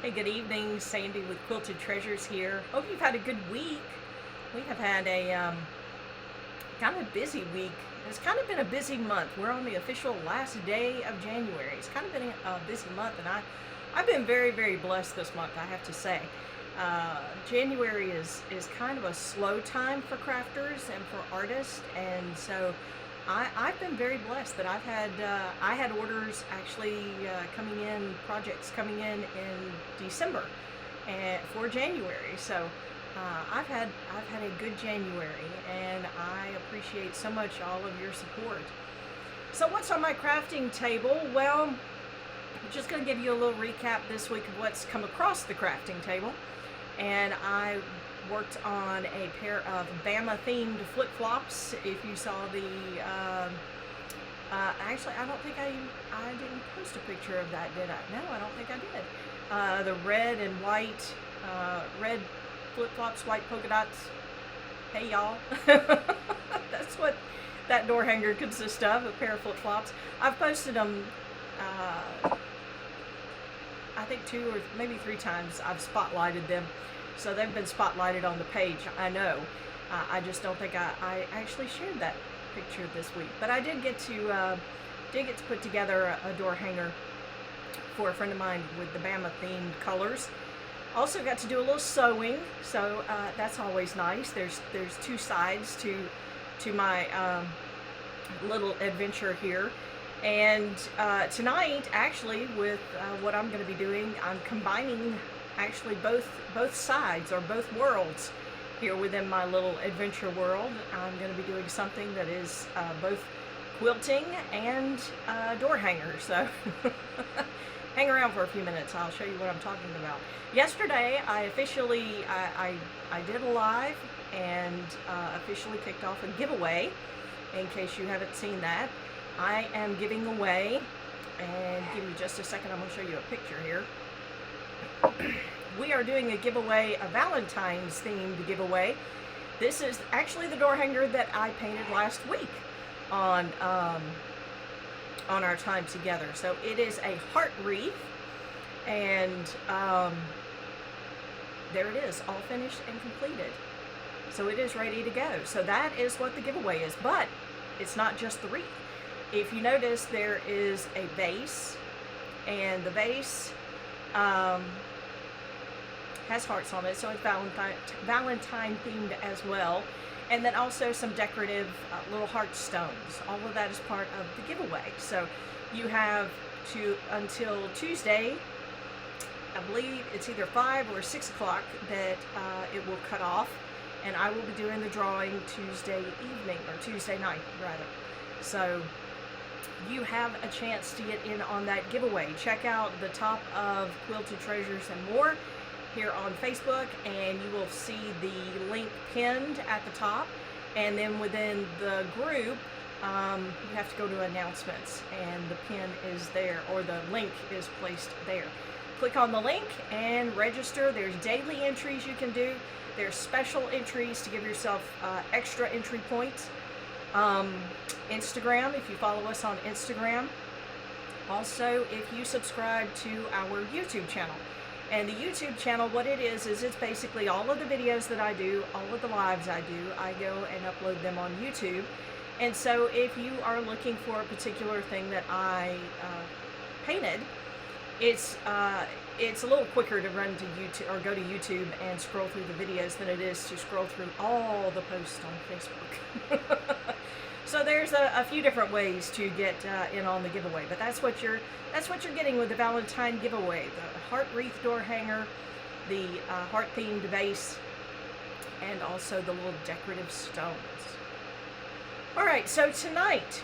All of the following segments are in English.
Hey, good evening. Sandy with Quilted Treasures here. Hope you've had a good week. We have had a kind of busy week. It's kind of been a busy month. We're on the official last day of January. It's kind of been a busy month, and I've been very, very blessed this month, I have to say. January is kind of a slow time for crafters and for artists, and so I've been very blessed that I had orders actually coming in, projects coming in December and for January. So I've had a good January, and I appreciate so much all of your support. So what's on my crafting table? Well, I'm just going to give you a little recap this week of what's come across the crafting table. And I worked on a pair of Bama themed flip-flops. If you saw the actually, I don't think I didn't post a picture of that, did I? No, I don't think I did. The red and white red flip-flops, white polka dots. Hey y'all. That's what that door hanger consists of, a pair of flip-flops. I've posted them I think 2 or maybe 3 times. I've spotlighted them, so they've been spotlighted on the page. I know. I just don't think I actually shared that picture this week, but I did get to put together a door hanger for a friend of mine with the Bama themed colors. Also got to do a little sewing, so that's always nice. There's 2 sides to my little adventure here. And tonight, actually, with what I'm going to be doing, I'm combining actually both sides, or both worlds here within my little adventure world. I'm going to be doing something that is both quilting and door hanger. So hang around for a few minutes. I'll show you what I'm talking about. Yesterday, I officially I did a live and officially kicked off a giveaway. In case you haven't seen that, I am giving away, and give me just a second, I'm going to show you a picture here. We are doing a giveaway, a Valentine's themed giveaway. This is actually the door hanger that I painted last week on our time together. So it is a heart wreath, and there it is, all finished and completed. So it is ready to go. So that is what the giveaway is, but it's not just the wreath. If you notice, there is a vase, and the vase has hearts on it, so it's Valentine themed as well. And then also some decorative little heart stones. All of that is part of the giveaway. So you have until Tuesday, I believe it's either 5 or 6 o'clock, that it will cut off, and I will be doing the drawing Tuesday evening, or Tuesday night rather. So you have a chance to get in on that giveaway. Check out the top of Quilted Treasures and More here on Facebook, and you will see the link pinned at the top. And then within the group, you have to go to announcements, and the pin is there, or the link is placed there. Click on the link and register. There's daily entries you can do. There's special entries to give yourself extra entry points. Instagram, if you follow us on Instagram. Also, if you subscribe to our YouTube channel. And the YouTube channel, what it is it's basically all of the videos that I do, all of the lives I do, I go and upload them on YouTube. And so if you are looking for a particular thing that I painted, it's a little quicker to run to YouTube, or go to YouTube and scroll through the videos, than it is to scroll through all the posts on Facebook. So there's a few different ways to get in on the giveaway, but that's what you're getting with the Valentine giveaway: the heart wreath door hanger, the heart themed vase, and also the little decorative stones. All right, so tonight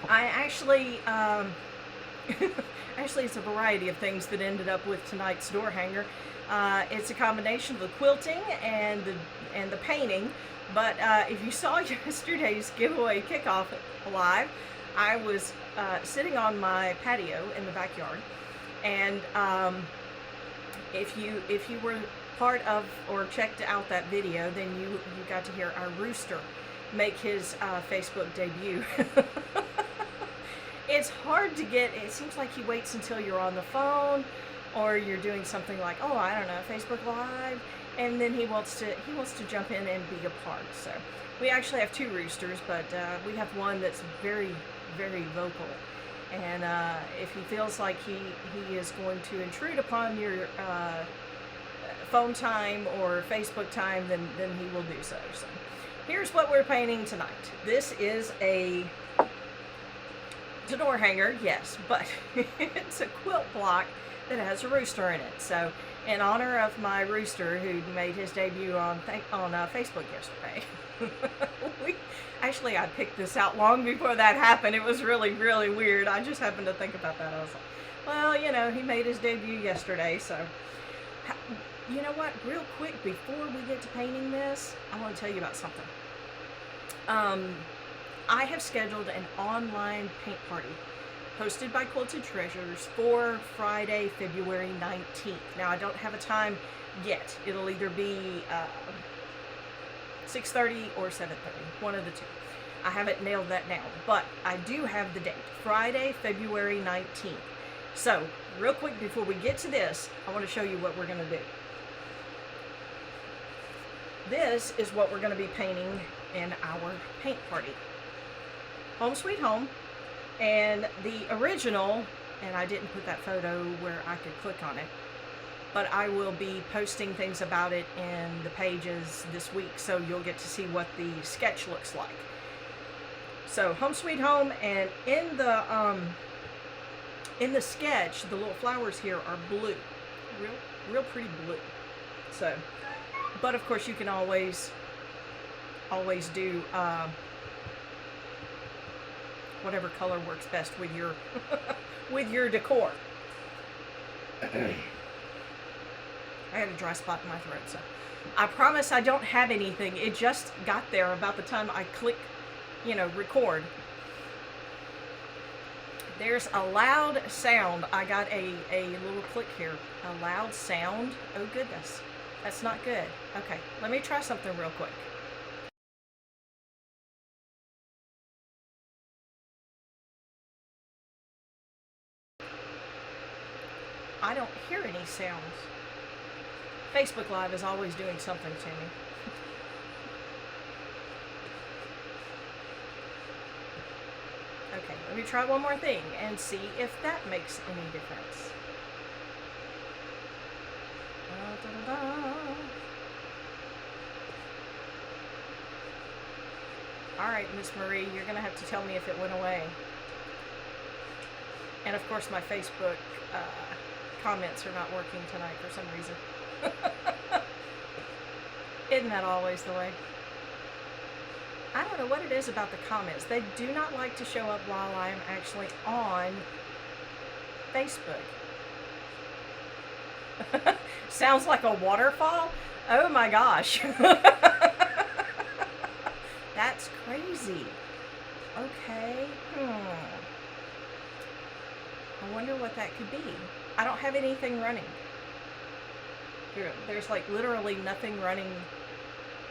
I actually actually, it's a variety of things that ended up with tonight's door hanger. It's a combination of the quilting and the painting. But if you saw yesterday's giveaway kickoff live, I was sitting on my patio in the backyard, and if you were part of or checked out that video, then you got to hear our rooster make his Facebook debut. it's hard to get. It seems like he waits until you're on the phone, or you're doing something like, oh, I don't know, Facebook Live, and then he wants to jump in and be a part. So we actually have two roosters, but we have one that's very, very vocal. And if he feels like he is going to intrude upon your phone time or Facebook time, then he will do so. So here's what we're painting tonight. This is it's a door hanger, yes, but it's a quilt block that has a rooster in it. So in honor of my rooster who made his debut on Facebook yesterday, I picked this out long before that happened. It was really, really weird. I just happened to think about that. I was like, well, he made his debut yesterday, so you know what? Real quick, before we get to painting this, I want to tell you about something. I have scheduled an online paint party hosted by Quilted Treasures for Friday, February 19th. Now, I don't have a time yet. It'll either be 6:30 or 7:30, one of the two. I haven't nailed that down, but I do have the date, Friday, February 19th. So, real quick before we get to this, I want to show you what we're going to do. This is what we're going to be painting in our paint party. Home Sweet Home, and the original, and I didn't put that photo where I could click on it, but I will be posting things about it in the pages this week, so you'll get to see what the sketch looks like. So Home Sweet Home, and in the sketch, the little flowers here are blue, real pretty blue. So, but of course you can always do whatever color works best with your with your decor. I had a dry spot in my throat, so I promise I don't have anything. It just got there about the time I click, record. There's a loud sound. I got a little click here. A loud sound. Oh goodness, that's not good. Okay, let me try something real quick. I don't hear any sounds. Facebook Live is always doing something to me. Okay, let me try one more thing and see if that makes any difference. Da, da, da, da. All right, Miss Marie, you're going to have to tell me if it went away. And of course, my Facebook comments are not working tonight for some reason. Isn't that always the way? I don't know what it is about the comments. They do not like to show up while I'm actually on Facebook. Sounds like a waterfall? Oh my gosh. That's crazy. Okay. I wonder what that could be. I don't have anything running. There's like literally nothing running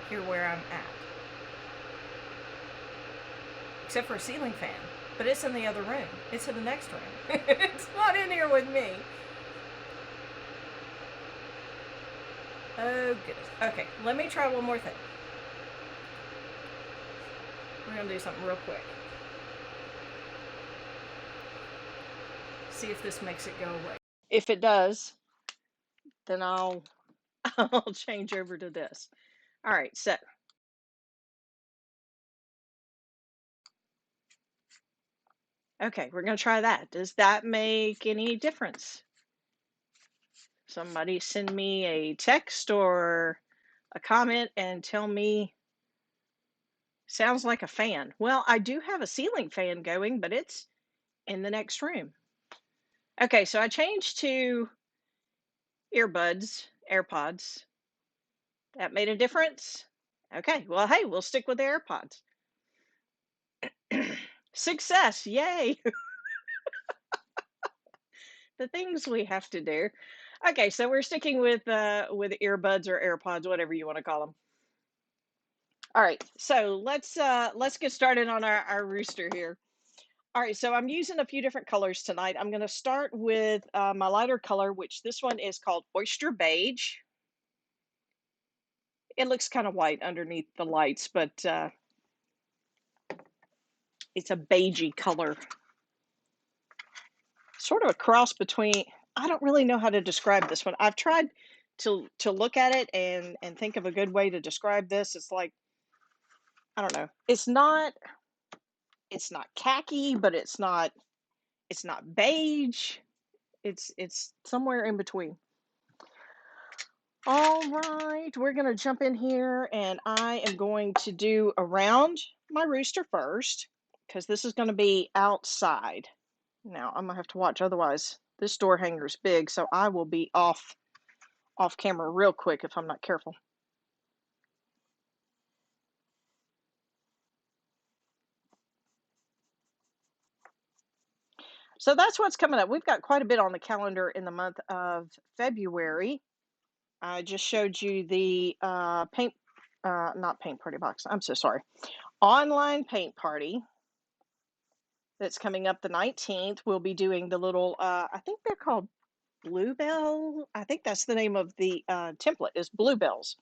here where I'm at. Except for a ceiling fan. But it's in the other room. It's in the next room. It's not in here with me. Oh goodness. Okay, let me try one more thing. We're going to do something real quick. See if this makes it go away. If it does, then I'll change over to this. All right, so okay, we're going to try that. Does that make any difference? Somebody send me a text or a comment and tell me. Sounds like a fan. Well, I do have a ceiling fan going, but it's in the next room. Okay, so I changed to earbuds, AirPods. That made a difference? Okay, well, hey, we'll stick with the AirPods. Success, yay! The things we have to do. Okay, so we're sticking with earbuds or AirPods, whatever you want to call them. All right, so let's get started on our rooster here. All right, so I'm using a few different colors tonight. I'm going to start with my lighter color, which this one is called Oyster Beige. It looks kind of white underneath the lights, but it's a beigey color. Sort of a cross between, I don't really know how to describe this one. I've tried to look at it and think of a good way to describe this. It's like, I don't know. It's not khaki, but it's not beige. It's somewhere in between. All right, we're going to jump in here and I am going to do around my rooster first because this is going to be outside. Now I'm going to have to watch, otherwise this door hanger is big, so I will be off camera real quick if I'm not careful. So that's what's coming up. We've got quite a bit on the calendar in the month of February. I just showed you the not paint party box. I'm so sorry. Online paint party that's coming up the 19th. We'll be doing the little, I think they're called Bluebell. I think that's the name of the template is Bluebells.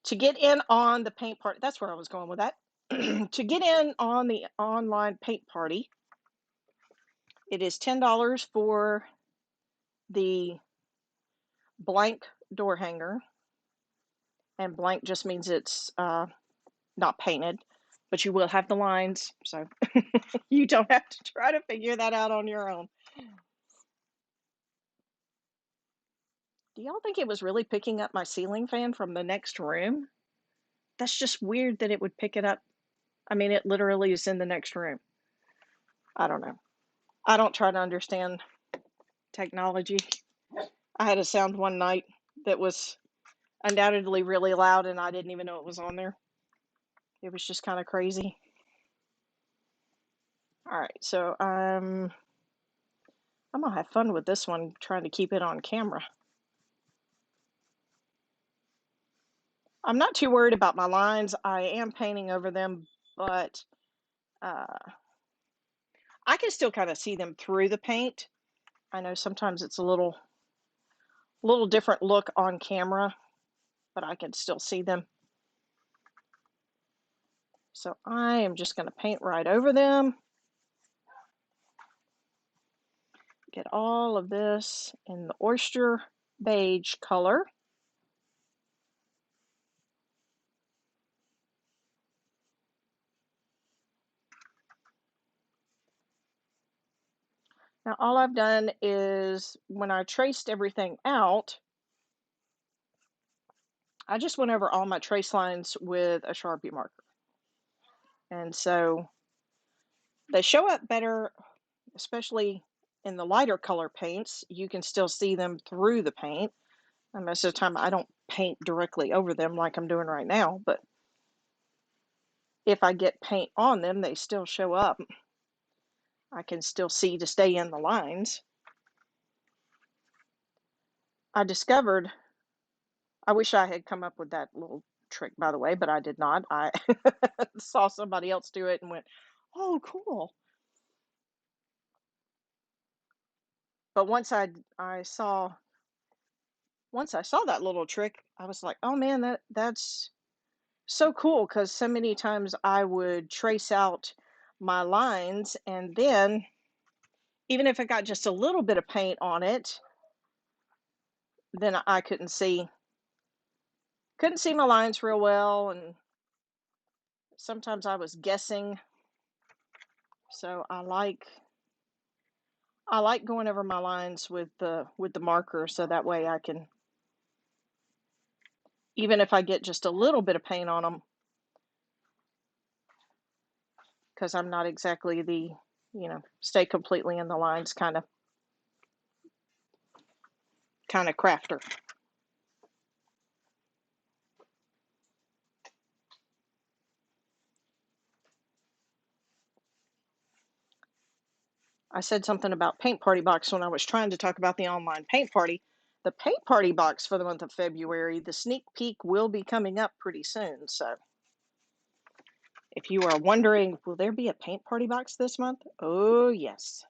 To get in on the paint party, that's where I was going with that. To get in on the online paint party, it is $10 for the blank door hanger, and blank just means it's not painted, but you will have the lines, so you don't have to try to figure that out on your own. Do y'all think it was really picking up my ceiling fan from the next room? That's just weird that it would pick it up. I mean, it literally is in the next room. I don't know. I don't try to understand technology. I had a sound one night that was undoubtedly really loud and I didn't even know it was on there. It was just kind of crazy. All right, so I'm gonna have fun with this one, trying to keep it on camera. I'm not too worried about my lines. I am painting over them, but I can still kind of see them through the paint. I know sometimes it's a little different look on camera, but I can still see them. So I am just going to paint right over them. Get all of this in the oyster beige color. Now all I've done is, when I traced everything out, I just went over all my trace lines with a Sharpie marker. And so they show up better, especially in the lighter color paints. You can still see them through the paint. And most of the time I don't paint directly over them like I'm doing right now, but if I get paint on them, they still show up. I can still see to stay in the lines. I discovered, I wish I had come up with that little trick, by the way, but I did not. I saw somebody else do it and went, oh, cool. But once I saw that little trick, I was like, oh man, that's so cool, because so many times I would trace out my lines, and then even if I got just a little bit of paint on it, then I couldn't see my lines real well, and sometimes I was guessing. So I like going over my lines with the marker, so that way I can, even if I get just a little bit of paint on them, because I'm not exactly the, stay completely in the lines kind of crafter. I said something about paint party box when I was trying to talk about the online paint party. The paint party box for the month of February, the sneak peek will be coming up pretty soon. So If you are wondering, will there be a paint party box this month? Oh, yes.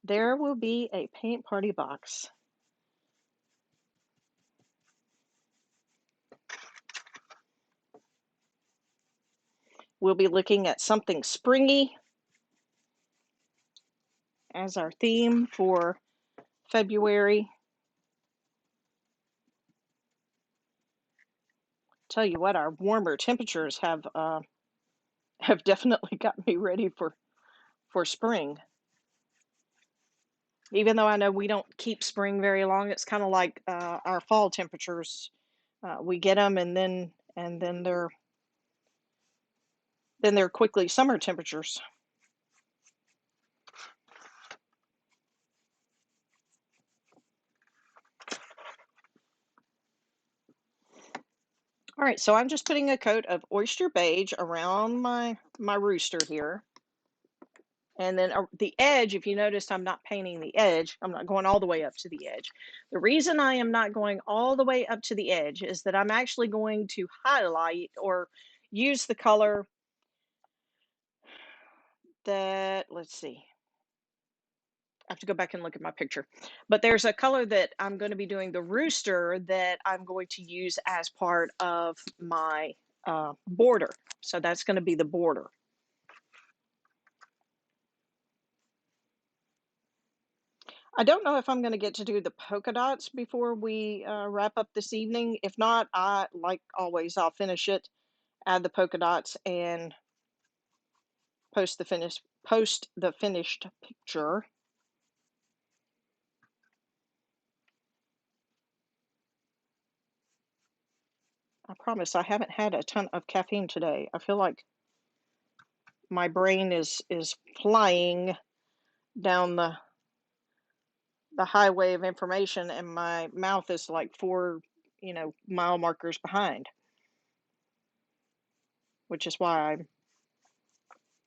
There will be a paint party box. We'll be looking at something springy as our theme for February. Tell you what, our warmer temperatures have definitely got me ready for spring. Even though I know we don't keep spring very long, it's kind of like our fall temperatures. We get them, and then they're quickly summer temperatures. All right, so I'm just putting a coat of oyster beige around my rooster here. And then the edge, if you noticed, I'm not painting the edge. I'm not going all the way up to the edge. The reason I am not going all the way up to the edge is that I'm actually going to highlight or use the color that, let's see, I have to go back and look at my picture. But there's a color that I'm going to be doing the rooster that I'm going to use as part of my border. So that's going to be the border. I don't know if I'm going to get to do the polka dots before we wrap up this evening. If not, like always, I'll finish it, add the polka dots, and post the finished picture. I promise I haven't had a ton of caffeine today. I feel like my brain is flying down the highway of information, and my mouth is like 4 mile markers behind, which is why I'm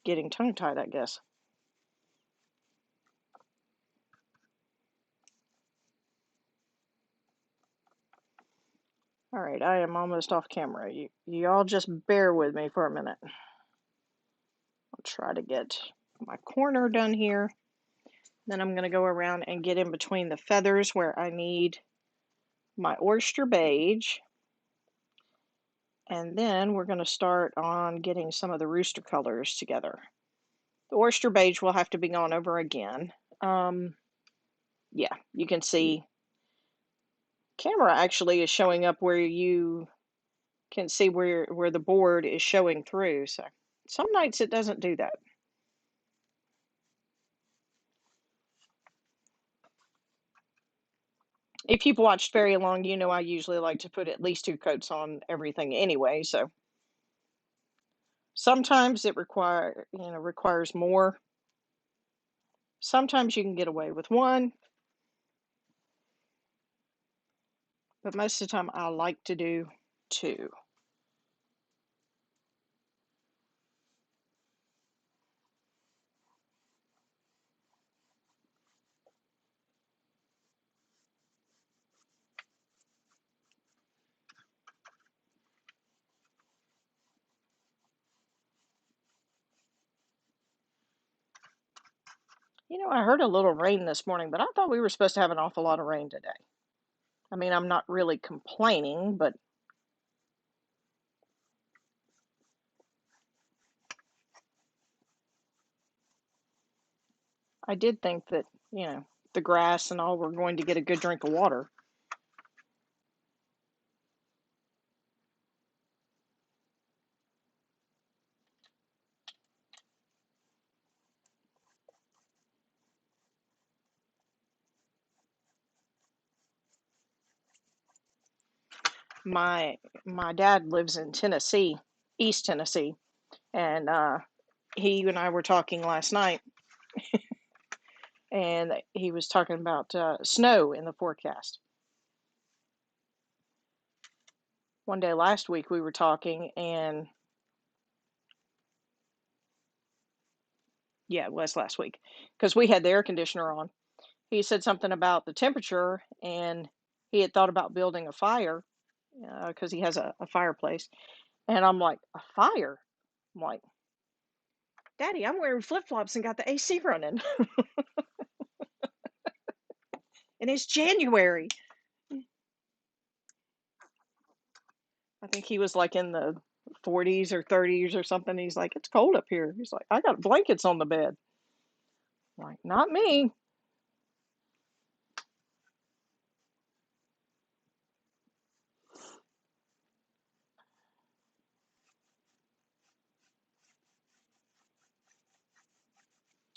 getting tongue tied, I guess. All right, I am almost off camera. Y'all just bear with me for a minute. I'll try to get my corner done here. Then I'm going to go around and get in between the feathers where I need my oyster beige. And then we're going to start on getting some of the rooster colors together. The oyster beige will have to be gone over again. Yeah, you can see camera actually is showing up where you can see where the board is showing through. So some nights it doesn't do that. If you've watched very long, you know I usually like to put at least 2 coats on everything anyway. So sometimes it requires more. Sometimes you can get away with one, but most of the time I like to do 2. I heard a little rain this morning, but I thought we were supposed to have an awful lot of rain today. I mean, I'm not really complaining, but I did think that, the grass and all were going to get a good drink of water. My dad lives in Tennessee, East Tennessee, and he and I were talking last night, and he was talking about snow in the forecast. One day last week we were talking, and yeah, it was last week because we had the air conditioner on. he said something about the temperature, and he had thought about building a fire because he has a fireplace. And I'm like, a fire? I'm like, Daddy, I'm wearing flip flops and got the AC running, and it's January. I think he was like in the 40s or 30s or something. He's like, it's cold up here. He's like, I got blankets on the bed. I'm like, not me.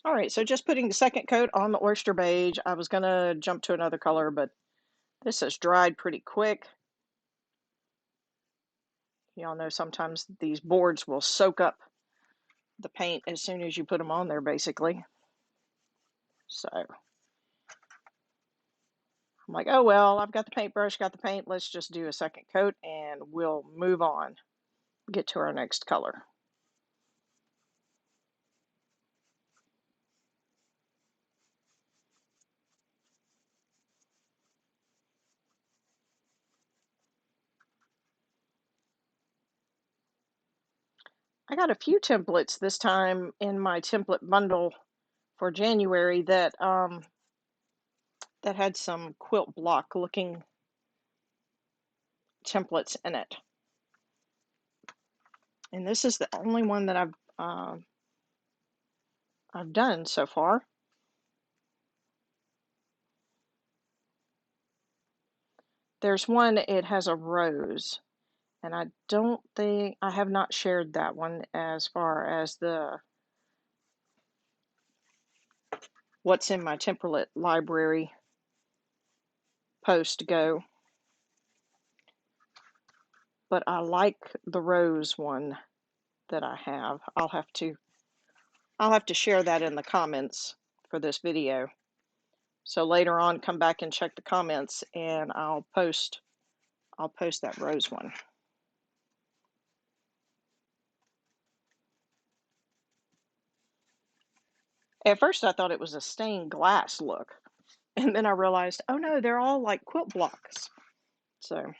All right, so just putting the second coat on the oyster beige. I was gonna jump to another color, but this has dried pretty quick. Y'all know sometimes these boards will soak up the paint as soon as you put them on there, basically. So I'm like, oh well, I've got the paintbrush, got the paint. Let's just do a second coat and we'll move on, get to our next color. I got a few templates this time in my template bundle for January that that had some quilt block looking templates in it. And this is the only one that I've done so far. There's one, it has a rose, and I don't think I have not shared that one as far as the what's in my template library post go. But I like the rose one that I have. I'll have to share that in the comments for this video. So later on, come back and check the comments, and I'll post that rose one. At first, I thought it was a stained glass look, and then I realized, oh no, they're all like quilt blocks. So,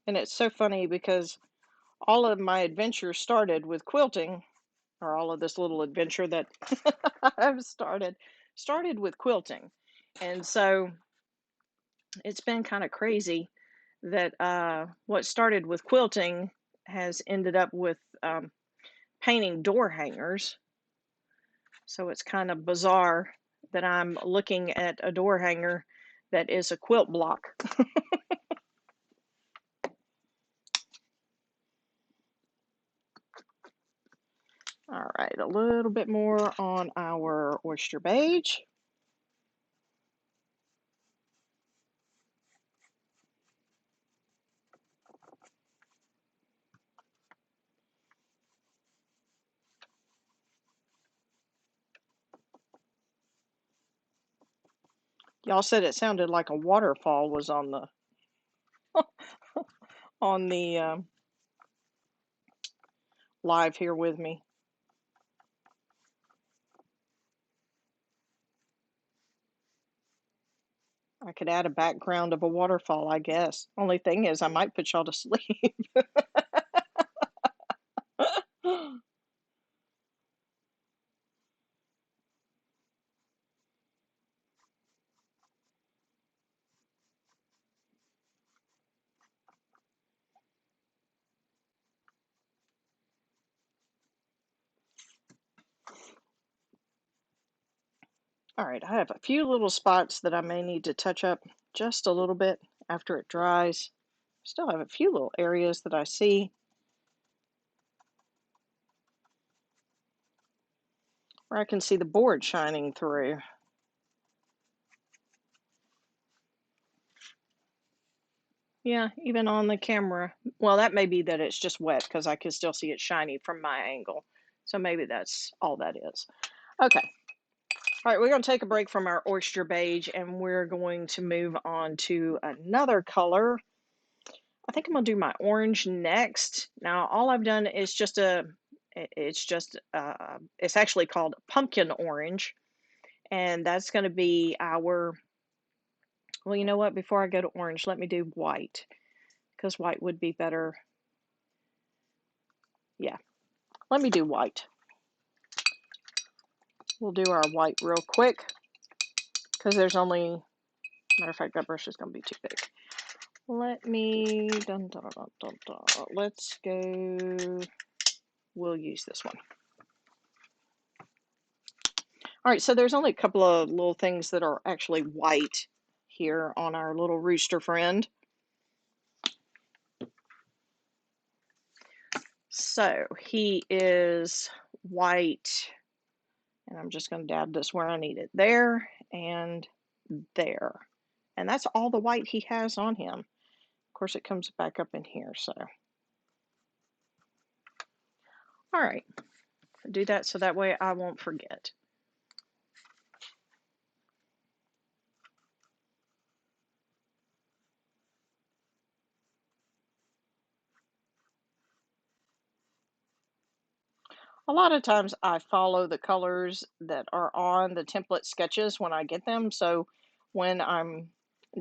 and it's so funny because all of my adventures started with quilting, or all of this little adventure that I've started with quilting. And so it's been kind of crazy that what started with quilting has ended up with painting door hangers. So it's kind of bizarre that I'm looking at a door hanger that is a quilt block. All right, a little bit more on our oyster beige. Y'all said it sounded like a waterfall was on the on the live here with me. I could add a background of a waterfall, I guess. Only thing is, I might put y'all to sleep. All right, I have a few little spots that I may need to touch up just a little bit after it dries. Still have a few little areas that I see where I can see the board shining through. Yeah, even on the camera. Well, that may be that it's just wet because I can still see it shiny from my angle. So maybe that's all that is. Okay. All right, we're going to take a break from our oyster beige and we're going to move on to another color. I think I'm gonna do my orange next. Now, all I've done is just it's actually called pumpkin orange, and that's gonna be our, well, you know what? Before I go to orange, let me do white, because white would be better. Yeah, let me do white. We'll do our white real quick, because there's only, matter of fact, that brush is gonna be too big. Let me, dun, dun, dun, dun, dun. Let's go, we'll use this one. All right, so there's only a couple of little things that are actually white here on our little rooster friend. So he is white, and I'm just going to dab this where I need it, there and there. And that's all the white he has on him. Of course, it comes back up in here, so. All right, do that so that way I won't forget. A lot of times I follow the colors that are on the template sketches when I get them. So when I'm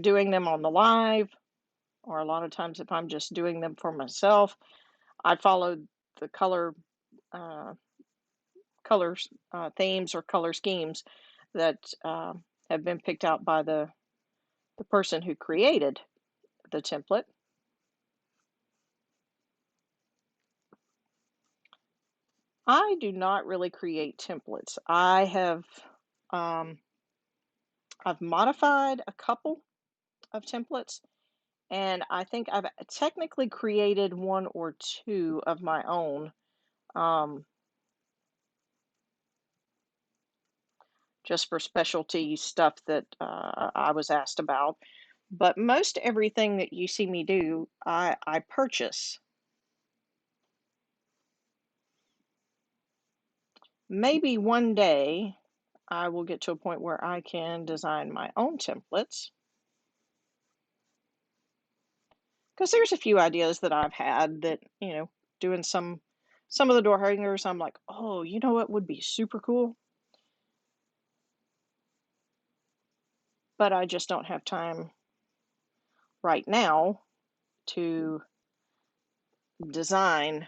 doing them on the live, or a lot of times if I'm just doing them for myself, I follow the uh, colors, themes or color schemes that have been picked out by the person who created the template. I do not really create templates. Um, I've modified a couple of templates, and I think I've technically created one or two of my own, um, just for specialty stuff that I was asked about. But most everything that you see me do, I purchase. Maybe one day I will get to a point where I can design my own templates. Because there's a few ideas that I've had that, doing some of the door hangers, I'm like, oh, you know what would be super cool? But I just don't have time right now to design.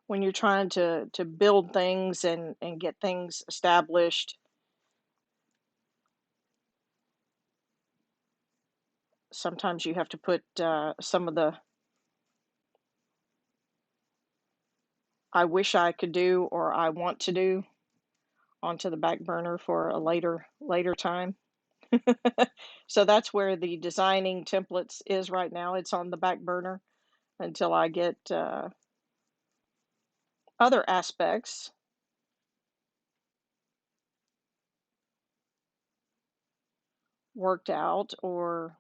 When you're trying to build things and get things established, sometimes you have to put some of the I wish I could do or I want to do onto the back burner for a later time. So that's where the designing templates is right now. It's on the back burner until I get other aspects worked out or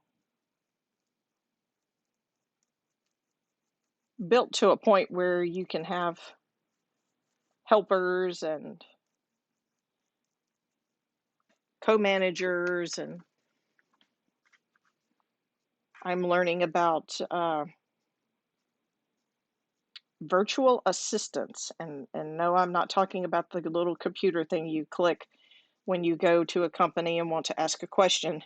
built to a point where you can have helpers and co-managers, and I'm learning about virtual assistants. And no, I'm not talking about the little computer thing you click when you go to a company and want to ask a question.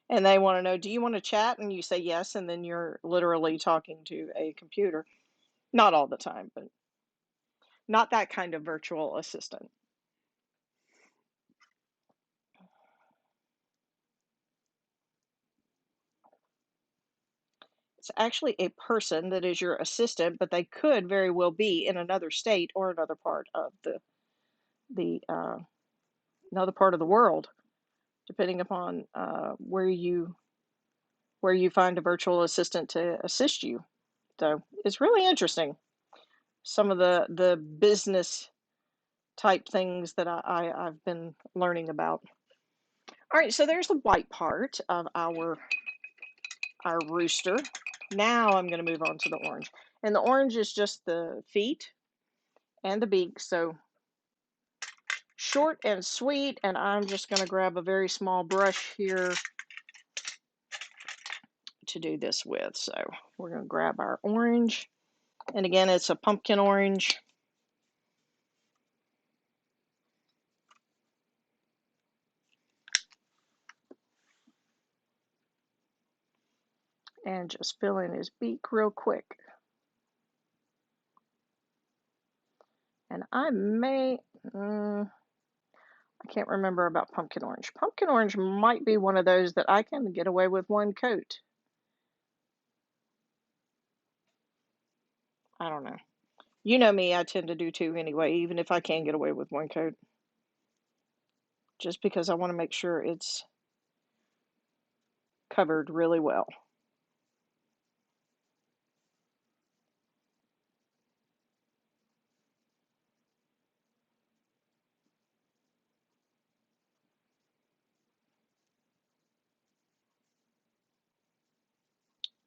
And they want to know, do you want to chat? And you say yes, and then you're literally talking to a computer. Not all the time, but not that kind of virtual assistant. It's actually a person that is your assistant, but they could very well be in another state or another part of the another part of the world, depending upon where you find a virtual assistant to assist you. So it's really interesting. Some of the business type things that I've been learning about. All right, so there's the white part of our rooster. Now I'm going to move on to the orange. And the orange is just the feet and the beak. So short and sweet. And I'm just going to grab a very small brush here to do this with. So we're going to grab our orange. And again, it's a pumpkin orange. And just fill in his beak real quick. And I can't remember about pumpkin orange. Pumpkin orange might be one of those that I can get away with one coat. I don't know. You know me, I tend to do two anyway, even if I can get away with one coat. Just because I want to make sure it's covered really well.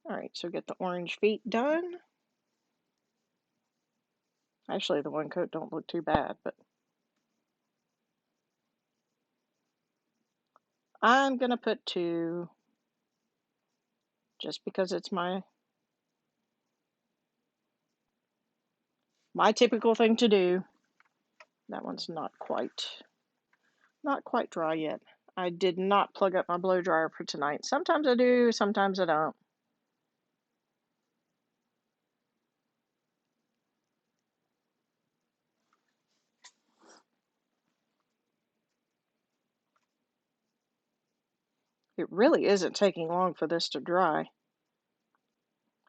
All right, so get the orange feet done. Actually, the one coat don't look too bad, but I'm gonna put two just because it's my typical thing to do. That one's not quite dry yet. I did not plug up my blow dryer for tonight. Sometimes I do, sometimes I don't. It really isn't taking long for this to dry.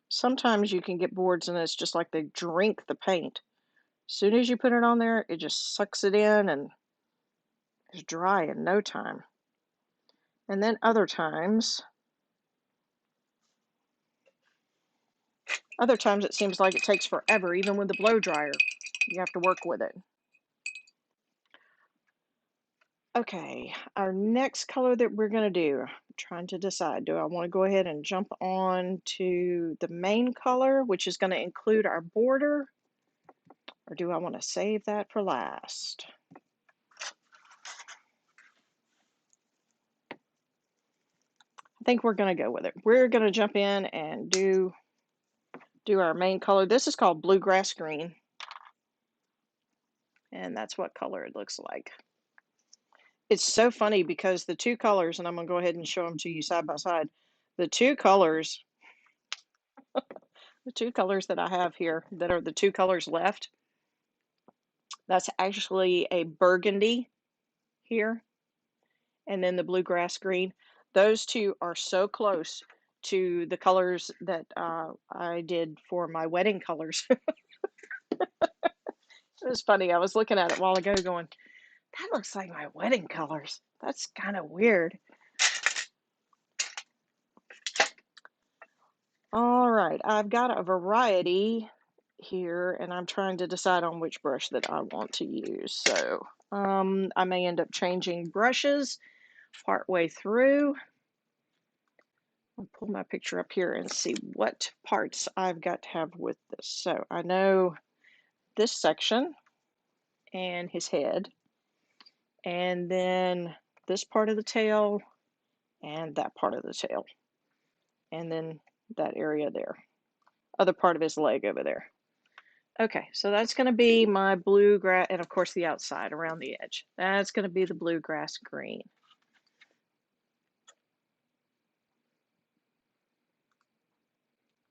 Sometimes you can get boards and it's just like they drink the paint. As soon as you put it on there, it just sucks it in and it's dry in no time. And then other times it seems like it takes forever, even with the blow dryer. You have to work with it. Okay, our next color that we're going to do, I'm trying to decide, do I want to go ahead and jump on to the main color, which is going to include our border, or do I want to save that for last? I think we're going to go with it. We're going to jump in and do our main color. This is called bluegrass green, and that's what color it looks like. It's so funny because the two colors, and I'm going to go ahead and show them to you side by side. The two colors that I have here that are the two colors left, that's actually a burgundy here, and then the bluegrass green. Those two are so close to the colors that I did for my wedding colors. It was funny. I was looking at it a while ago going, that looks like my wedding colors. That's kind of weird. All right, I've got a variety here, and I'm trying to decide on which brush that I want to use. So I may end up changing brushes partway through. I'll pull my picture up here and see what parts I've got to have with this. So I know this section and his head, and then this part of the tail and that part of the tail, and then that area there, other part of his leg over there. Okay, so that's going to be my bluegrass, and of course the outside around the edge. That's going to be the bluegrass green.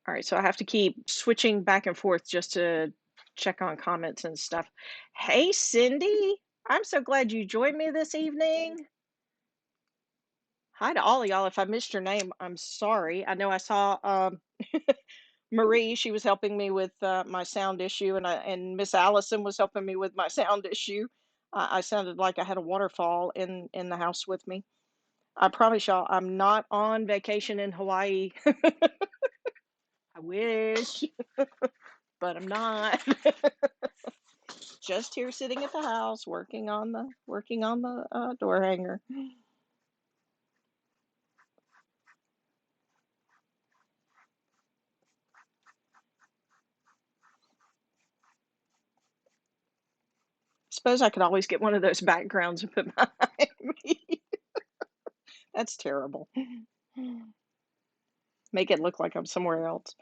All right, so I have to keep switching back and forth just to check on comments and stuff. Hey, Cindy, I'm so glad you joined me this evening. Hi to all of y'all. If I missed your name, I'm sorry. I know I saw Marie, she was helping me with my sound issue, and Miss Allison was helping me with my sound issue. I sounded like I had a waterfall in the house with me. I promise y'all, I'm not on vacation in Hawaii. I wish, but I'm not. Just here sitting at the house working on the door hanger. Suppose I could always get one of those backgrounds and put behind me. That's terrible. make it look like I'm somewhere else.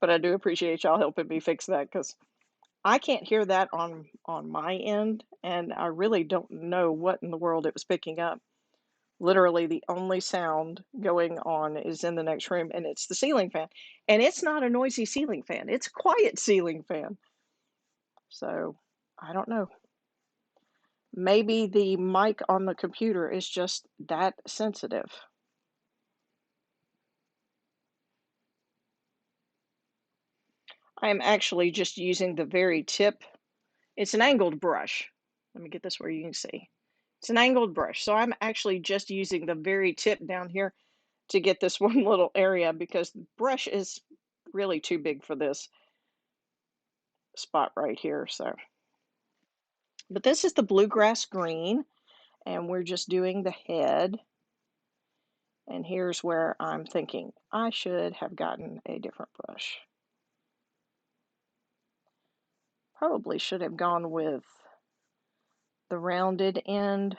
But I do appreciate y'all helping me fix that because I can't hear that on my end, and I really don't know what in the world it was picking up. Literally, the only sound going on is in the next room, and it's the ceiling fan. And it's not a noisy ceiling fan, it's a quiet ceiling fan. So I don't know. Maybe the mic on the computer is just that sensitive. I am actually just using the very tip. It's an angled brush. Let me get this where you can see. It's an angled brush. So I'm actually just using the very tip down here to get this one little area because the brush is really too big for this spot right here. So, but this is the bluegrass green, and we're just doing the head. And here's where I'm thinking I should have gotten a different brush. Probably should have gone with the rounded end,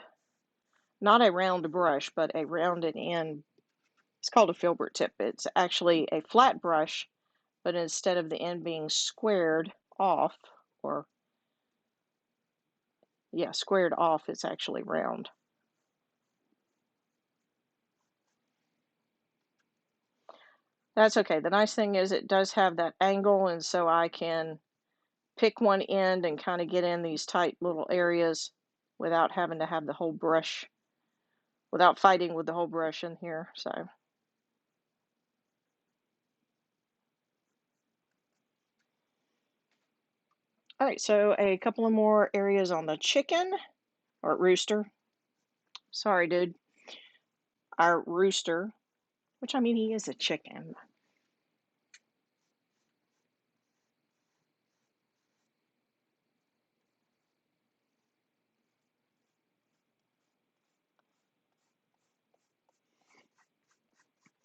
not a round brush, but a rounded end. It's called a filbert tip. It's actually a flat brush, but instead of the end being squared off, or yeah, squared off, it's actually round. That's okay. The nice thing is it does have that angle, and so I can pick one end and kind of get in these tight little areas without having to have the whole brush, without fighting with the whole brush in here. So, all right, so a couple of more areas on the chicken or rooster. Sorry, dude. Our rooster, which I mean, he is a chicken.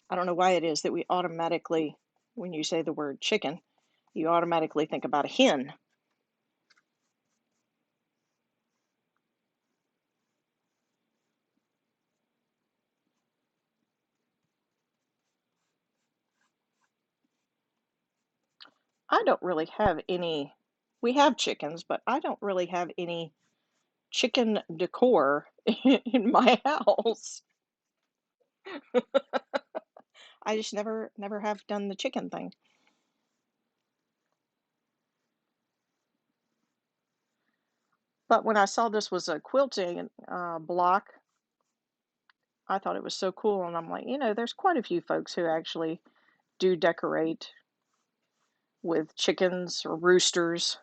I don't know why it is that we automatically, when you say the word chicken, you automatically think about a hen. I don't really have any, we have chickens, but I don't really have any chicken decor in my house. I just never have done the chicken thing. But when I saw this was a quilting block, I thought it was so cool, and I'm like, there's quite a few folks who actually do decorate with chickens or roosters.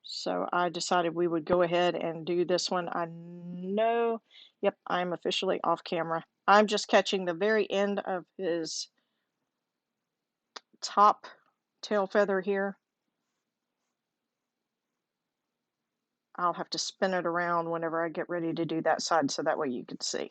So I decided we would go ahead and do this one. I know, yep, I'm officially off camera. I'm just catching the very end of his top tail feather here. I'll have to spin it around whenever I get ready to do that side so that way you can see.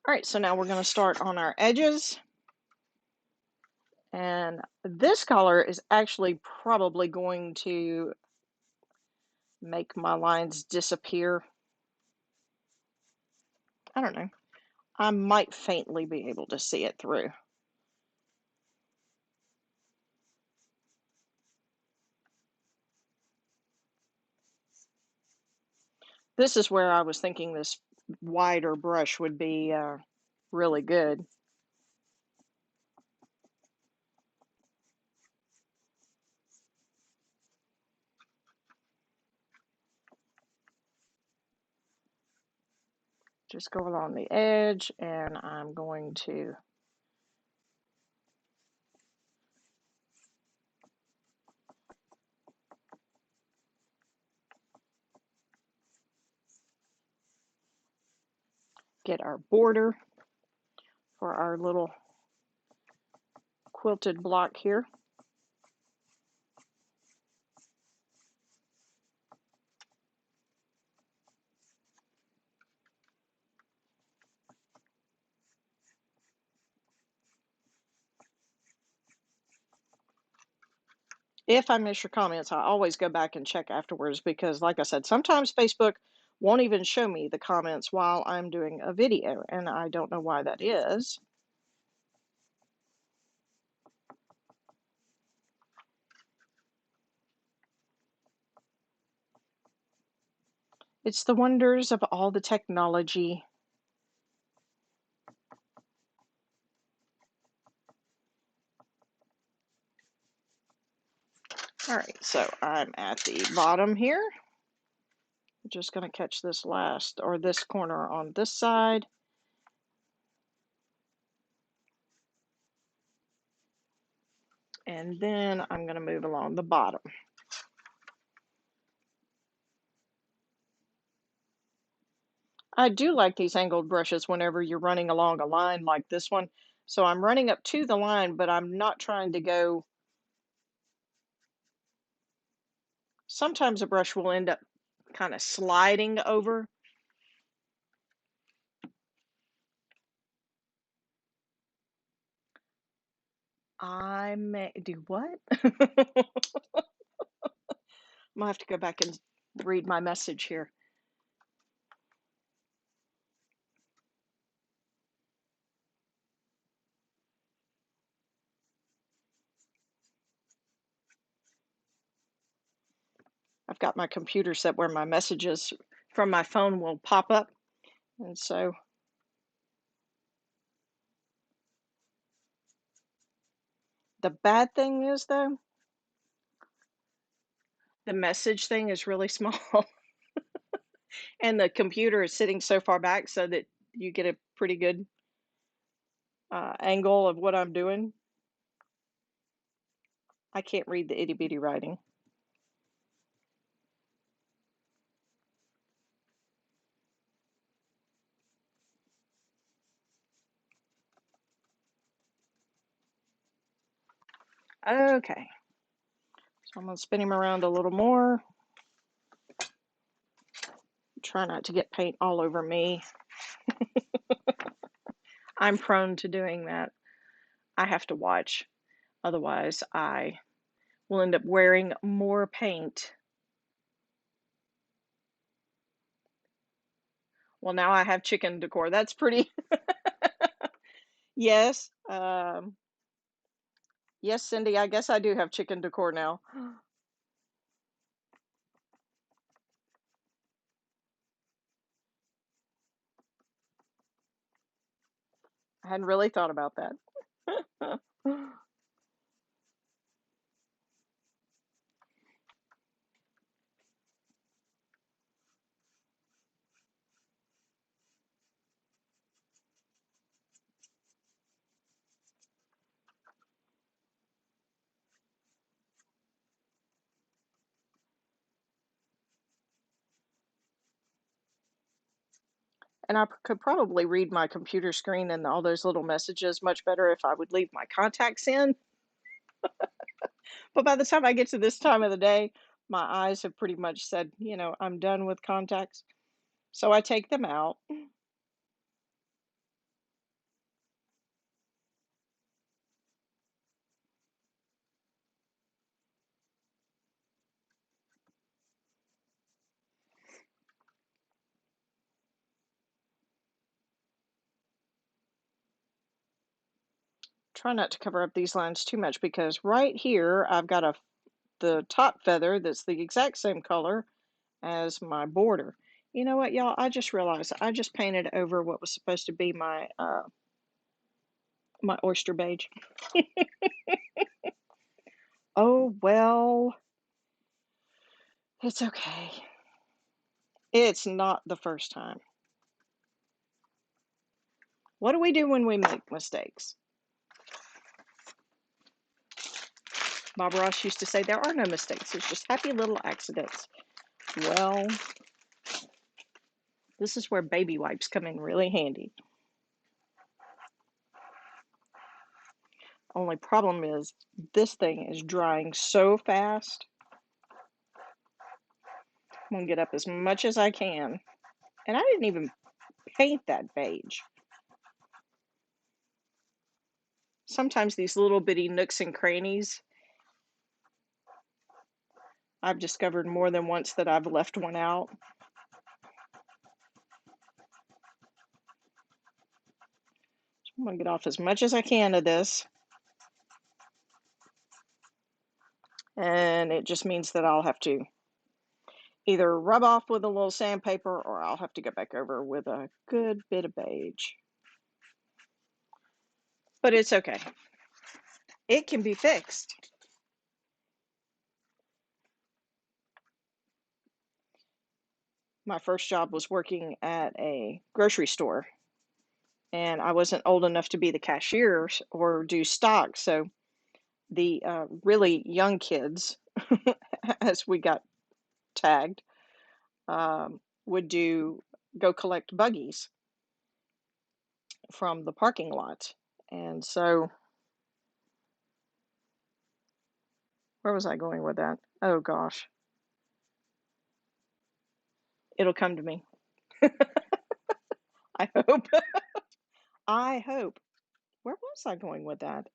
All right, so now we're going to start on our edges. And this color is actually probably going to make my lines disappear. I don't know. I might faintly be able to see it through. This is where I was thinking this wider brush would be really good. Just go along the edge, and I'm going to get our border for our little quilted block here. If I miss your comments, I always go back and check afterwards because, like I said, sometimes Facebook won't even show me the comments while I'm doing a video, and I don't know why that is. It's the wonders of all the technology. All right, so I'm at the bottom here. I'm just going to catch this last, or this corner on this side. And then I'm going to move along the bottom. I do like these angled brushes whenever you're running along a line like this one. So I'm running up to the line, but I'm not trying to go. Sometimes a brush will end up kind of sliding over. I may do what? I'm gonna have to go back and read my message here. I've got my computer set where my messages from my phone will pop up. And so the bad thing is, though, the message thing is really small and the computer is sitting so far back so that you get a pretty good angle of what I'm doing. I can't read the itty bitty writing. Okay, so I'm going to spin him around a little more. Try not to get paint all over me. I'm prone to doing that. I have to watch, otherwise I will end up wearing more paint. Well, now I have chicken decor. That's pretty. Yes. Yes, Cindy, I guess I do have chicken decor now. I hadn't really thought about that. And I could probably read my computer screen and all those little messages much better if I would leave my contacts in. But by the time I get to this time of the day, my eyes have pretty much said, I'm done with contacts. So I take them out. Try not to cover up these lines too much because right here I've got the top feather that's the exact same color as my border. You know what, y'all? I just realized I just painted over what was supposed to be my oyster beige. Oh well, it's okay. It's not the first time. What do we do when we make mistakes? Bob Ross used to say there are no mistakes, there's just happy little accidents. Well, This is where baby wipes come in really handy. Only problem is this thing is drying so fast. I'm gonna get up as much as I can. And I didn't even paint that beige. Sometimes these little bitty nooks and crannies, I've discovered more than once that I've left one out. So I'm gonna get off as much as I can of this. And it just means that I'll have to either rub off with a little sandpaper or I'll have to go back over with a good bit of beige. But it's okay. It can be fixed. My first job was working at a grocery store, and I wasn't old enough to be the cashier or do stock. So the really young kids, as we got tagged, would go collect buggies from the parking lot. And so, where was I going with that? Oh gosh, it'll come to me. I hope. I hope. Where was I going with that?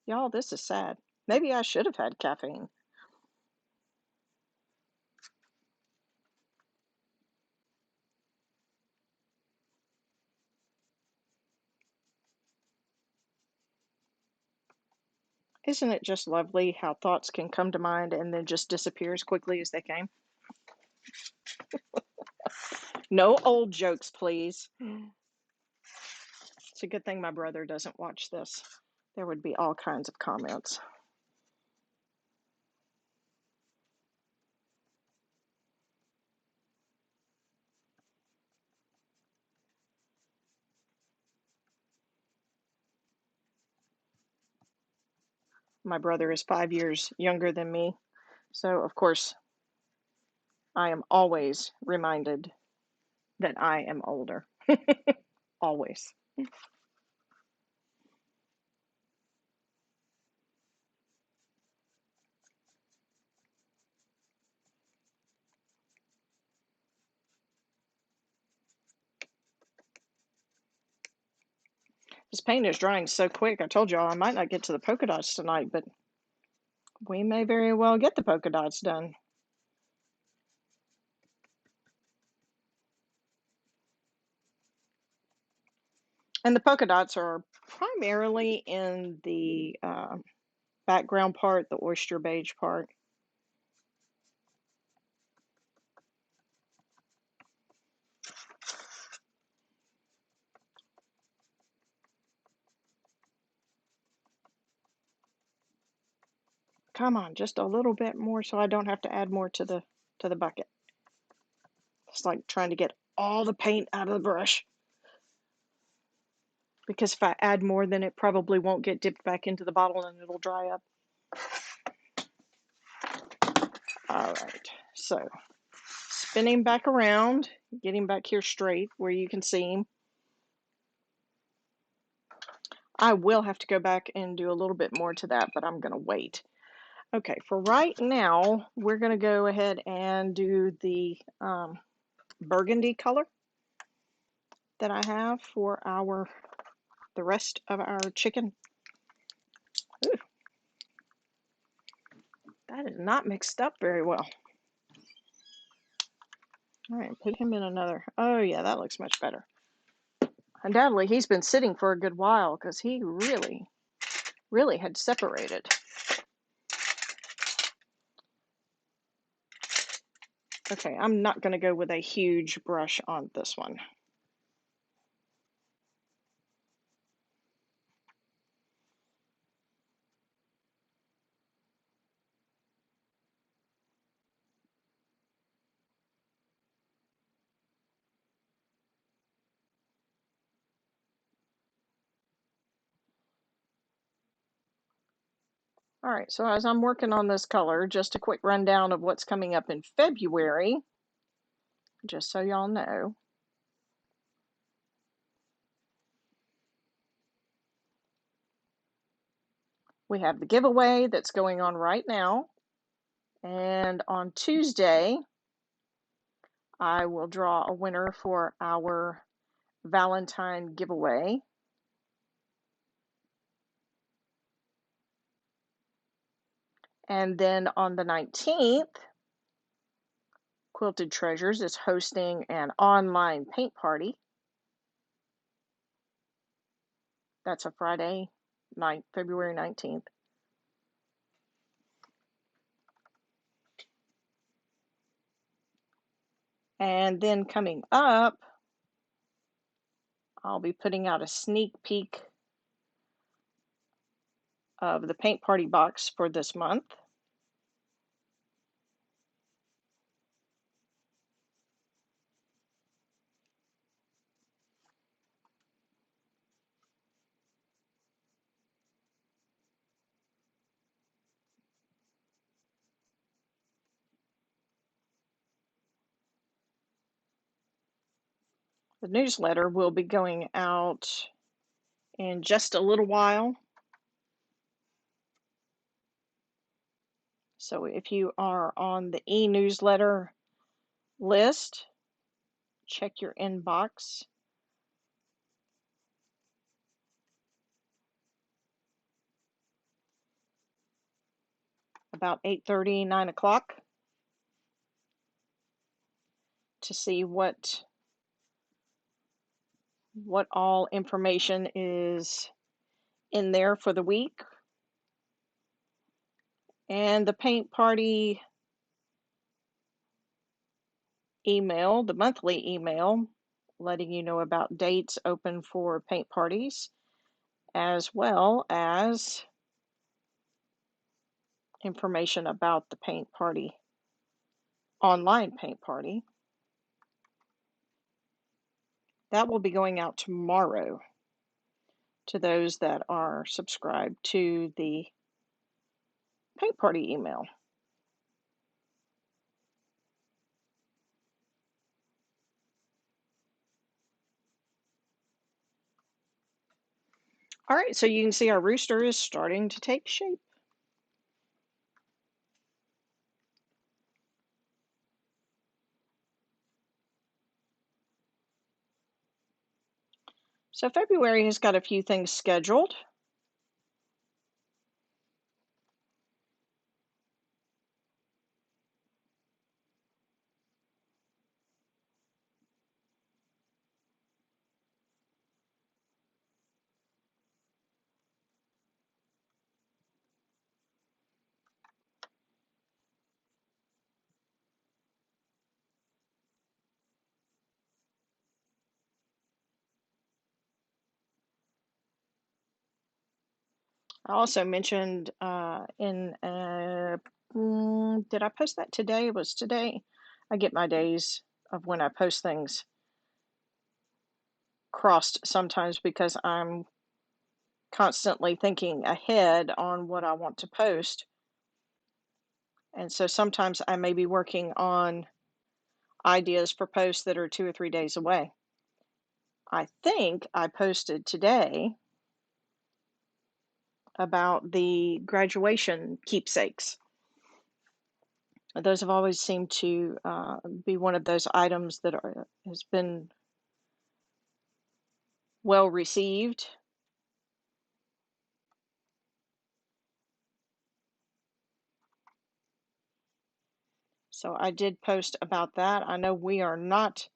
Y'all, this is sad. Maybe I should have had caffeine. Isn't it just lovely how thoughts can come to mind and then just disappear as quickly as they came? No old jokes, please. It's a good thing my brother doesn't watch this. There would be all kinds of comments. My brother is 5 years younger than me, so of course I am always reminded that I am older. Always. This paint is drying so quick. I told y'all I might not get to the polka dots tonight, but we may very well get the polka dots done. And the polka dots are primarily in the background part, the oyster beige part. Come on, just a little bit more so I don't have to add more to the bucket. It's like trying to get all the paint out of the brush. Because if I add more, then it probably won't get dipped back into the bottle and it'll dry up. All right, so spinning back around, getting back here straight where you can see. I will have to go back and do a little bit more to that, but I'm going to wait. Okay, for right now, we're going to go ahead and do the burgundy color that I have for the rest of our chicken. Ooh, that is not mixed up very well. All right, put him in another. Oh yeah, that looks much better. Undoubtedly, he's been sitting for a good while because he really, really had separated. Okay, I'm not going to go with a huge brush on this one. All right, so as I'm working on this color, just a quick rundown of what's coming up in February, just so y'all know. We have the giveaway that's going on right now. And on Tuesday, I will draw a winner for our Valentine giveaway. And then on the 19th, Quilted Treasures is hosting an online paint party. That's a Friday night, February 19th. And then coming up, I'll be putting out a sneak peek of the paint party box for this month. The newsletter will be going out in just a little while. So if you are on the e-newsletter list, check your inbox. About 8:30, 9 o'clock to see what all information is in there for the week. And the paint party email, the monthly email, letting you know about dates open for paint parties, as well as information about the paint party, online paint party. That will be going out tomorrow to those that are subscribed to the paint party email. All right, so you can see our rooster is starting to take shape. So February has got a few things scheduled. I also mentioned did I post that today? It was today. I get my days of when I post things crossed sometimes because I'm constantly thinking ahead on what I want to post. And so sometimes I may be working on ideas for posts that are 2 or 3 days away. I think I posted today about the graduation keepsakes. Those have always seemed to be one of those items that has been well received. So I did post about that. I know we are not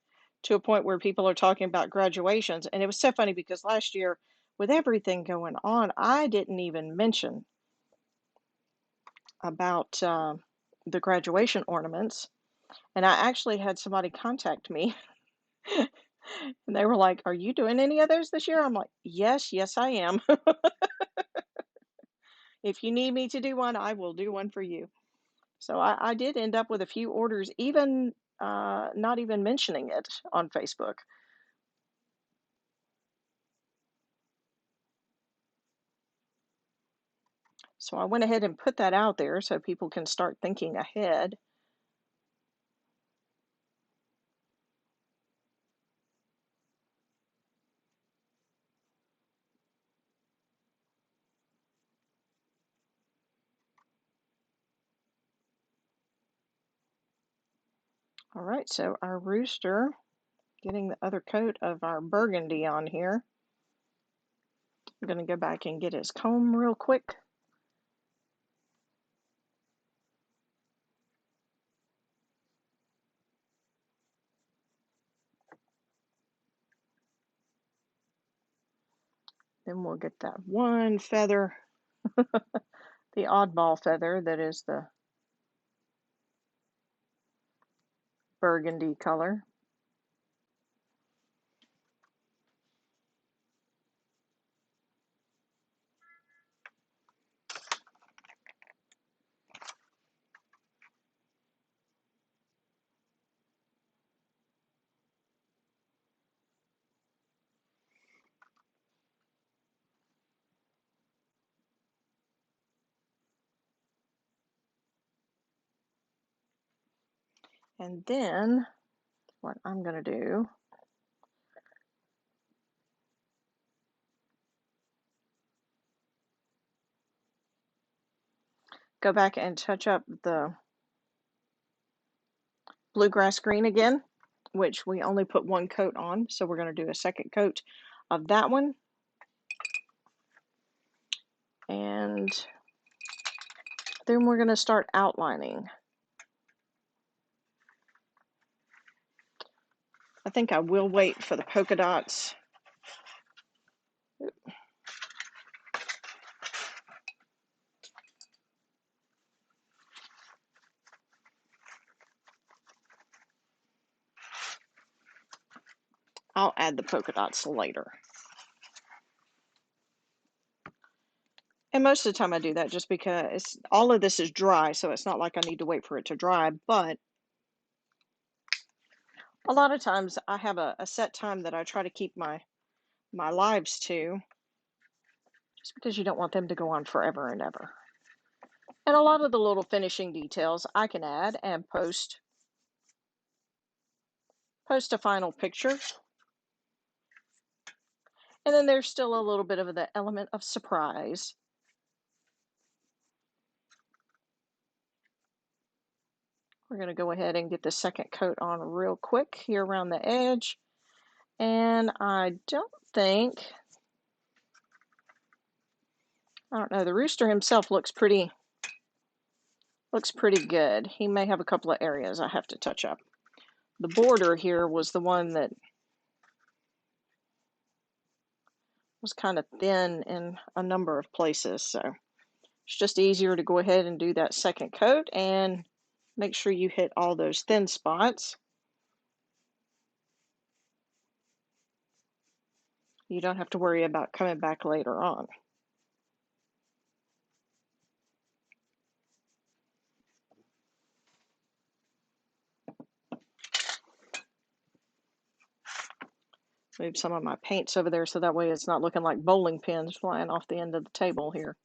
to a point where people are talking about graduations. And it was so funny because last year, with everything going on, I didn't even mention about the graduation ornaments. And I actually had somebody contact me and they were like, "Are you doing any of those this year?" I'm like, yes, I am. If you need me to do one, I will do one for you. So I did end up with a few orders, even not even mentioning it on Facebook. So I went ahead and put that out there so people can start thinking ahead. All right, so our rooster getting the other coat of our burgundy on here. I'm going to go back and get his comb real quick. Then we'll get that one feather, the oddball feather that is the burgundy color. And then what I'm going to do, go back and touch up the bluegrass green again, which we only put one coat on. So we're going to do a second coat of that one. And then we're going to start outlining. I think I will wait for the polka dots. I'll add the polka dots later. And most of the time I do that just because all of this is dry, so it's not like I need to wait for it to dry. But a lot of times I have a set time that I try to keep my lives to, just because you don't want them to go on forever and ever. And a lot of the little finishing details I can add and post a final picture. And then there's still a little bit of the element of surprise. We're going to go ahead and get the second coat on real quick here around the edge. And I don't know, the rooster himself looks pretty good. He may have a couple of areas I have to touch up. The border here was the one that was kind of thin in a number of places, so it's just easier to go ahead and do that second coat and make sure you hit all those thin spots. You don't have to worry about coming back later on. Move some of my paints over there so that way it's not looking like bowling pins flying off the end of the table here.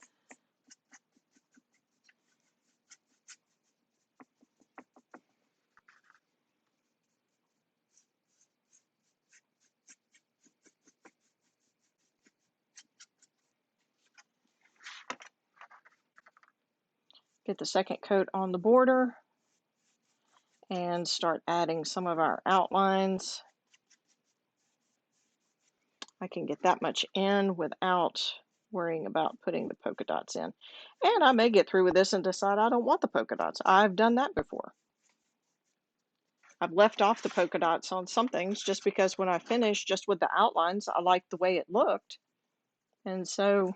Get the second coat on the border and start adding some of our outlines. I can get that much in without worrying about putting the polka dots in. And I may get through with this and decide I don't want the polka dots. I've done that before. I've left off the polka dots on some things just because when I finished just with the outlines, I liked the way it looked. And so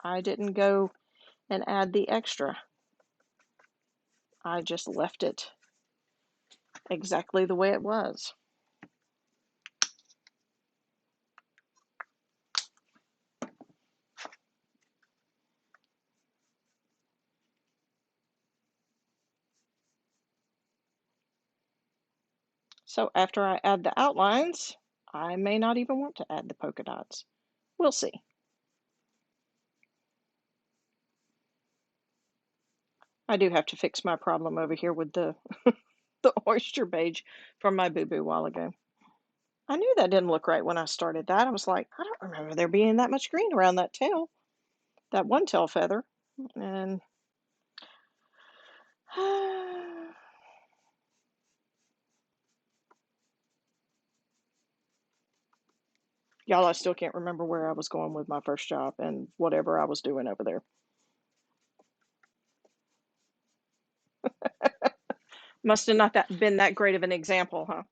I didn't go and add the extra. I just left it exactly the way it was. So after I add the outlines, I may not even want to add the polka dots. We'll see. I do have to fix my problem over here with the the oyster beige from my boo-boo while ago. I knew that didn't look right when I started that. I was like, I don't remember there being that much green around that tail, that one tail feather. And y'all, I still can't remember where I was going with my first job and whatever I was doing over there. Must have not been that great of an example, huh?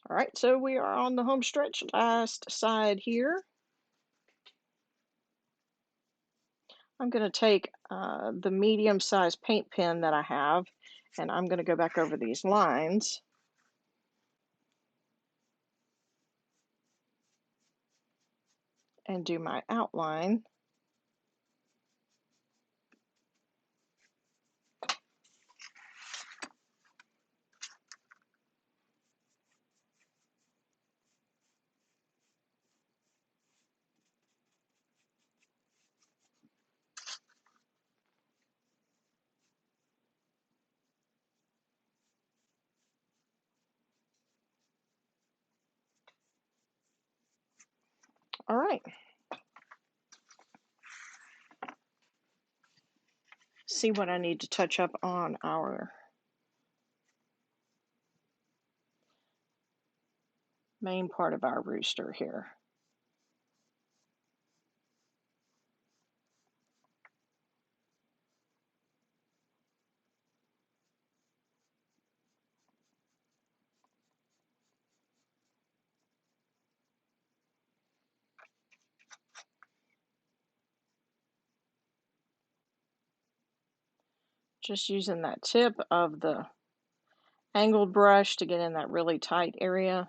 All right, so we are on the home stretch, last side here. I'm going to take the medium-sized paint pen that I have, and I'm going to go back over these lines. And do my outline. All right. See what I need to touch up on our main part of our rooster here. Just using that tip of the angled brush to get in that really tight area.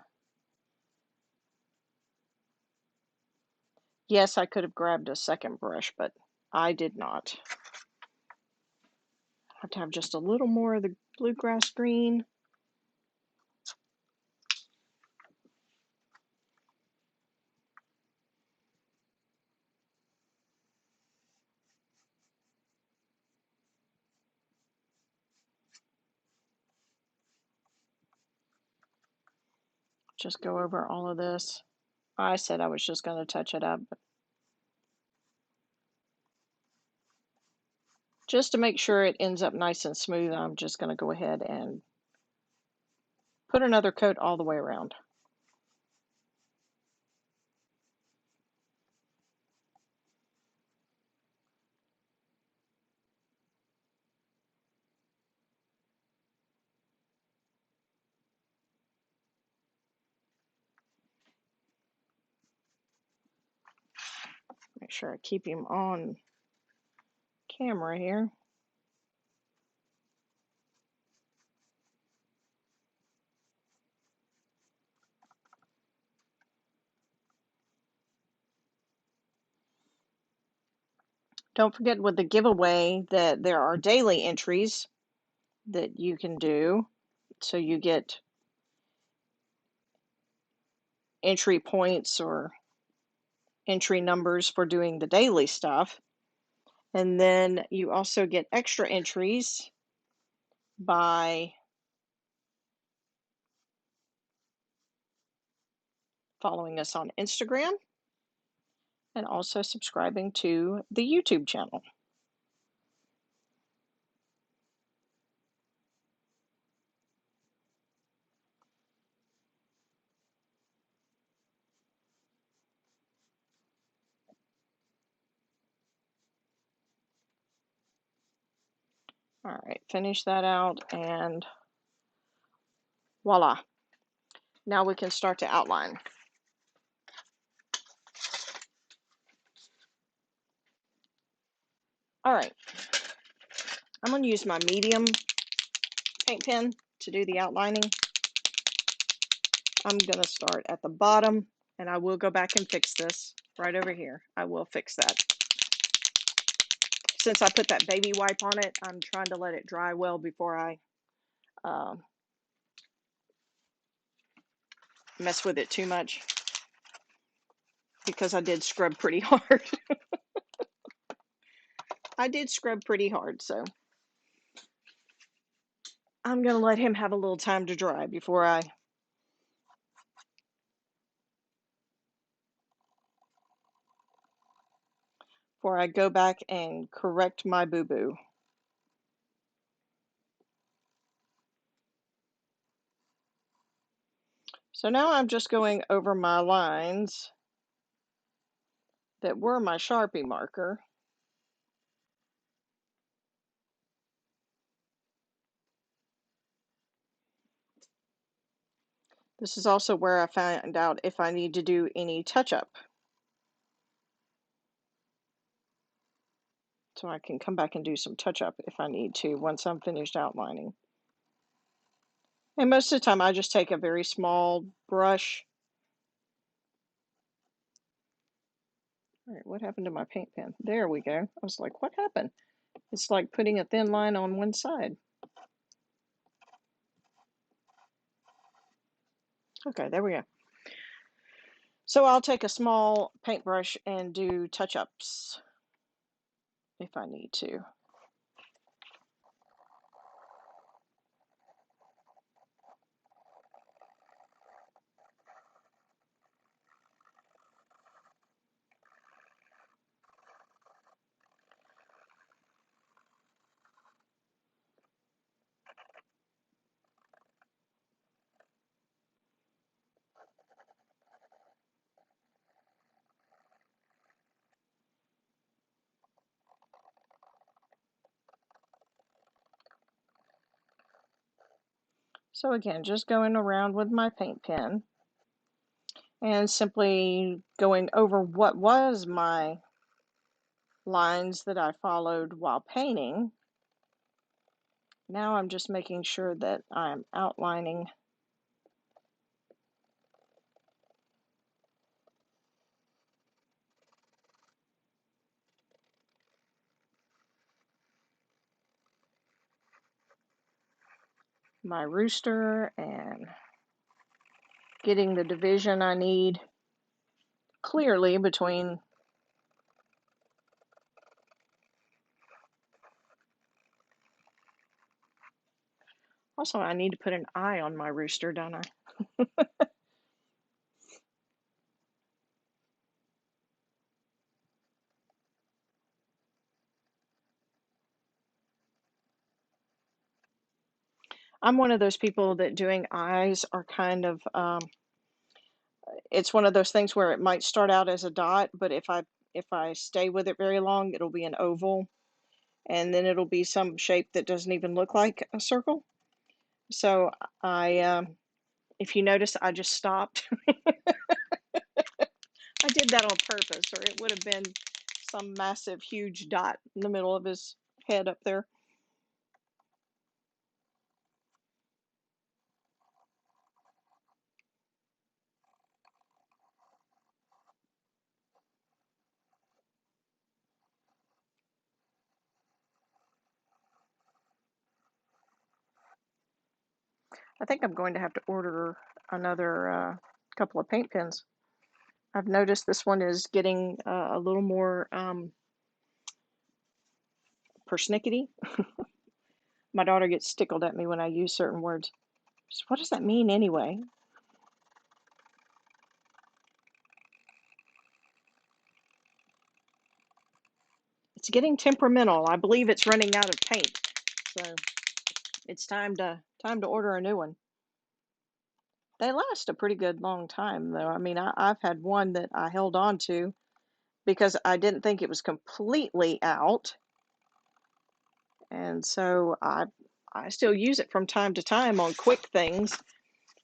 Yes, I could have grabbed a second brush, but I did not. I have to have just a little more of the bluegrass green. Just go over all of this. I said I was just going to touch it up, but just to make sure it ends up nice and smooth, I'm just going to go ahead and put another coat all the way around. Make sure I keep him on camera here. Don't forget with the giveaway that there are daily entries that you can do. So you get entry points or entry numbers for doing the daily stuff. And then you also get extra entries by following us on Instagram and also subscribing to the YouTube channel. All right, finish that out and voila. Now we can start to outline. All right, I'm going to use my medium paint pen to do the outlining. I'm going to start at the bottom, and I will go back and fix this right over here. I will fix that. since I put that baby wipe on it, I'm trying to let it dry well before I mess with it too much, because I did scrub pretty hard. I did scrub pretty hard, so I'm going to let him have a little time to dry before I go back and correct my boo-boo. So now I'm just going over my lines that were my Sharpie marker. This is also where I find out if I need to do any touch-up. So I can come back and do some touch-up if I need to once I'm finished outlining. And most of the time I just take a very small brush. All right, what happened to my paint pen? There we go. I was like, what happened? It's like putting a thin line on one side. Okay, there we go. So I'll take a small paintbrush and do touch-ups if I need to. So again, just going around with my paint pen and simply going over what was my lines that I followed while painting. Now I'm just making sure that I'm outlining my rooster and getting the division I need clearly between also I need to put an eye on my rooster, don't I? I'm one of those people that doing eyes are kind of it's one of those things where it might start out as a dot, but if I stay with it very long, it'll be an oval, and then it'll be some shape that doesn't even look like a circle. So if you notice, I just stopped. I did that on purpose, or it would have been some massive, huge dot in the middle of his head up there. I think I'm going to have to order another couple of paint pens. I've noticed this one is getting a little more persnickety. My daughter gets tickled at me when I use certain words. So what does that mean anyway? It's getting temperamental. I believe it's running out of paint. So it's time to order a new one. They last a pretty good long time though. I mean, I've had one that I held on to because I didn't think it was completely out. And so I still use it from time to time on quick things.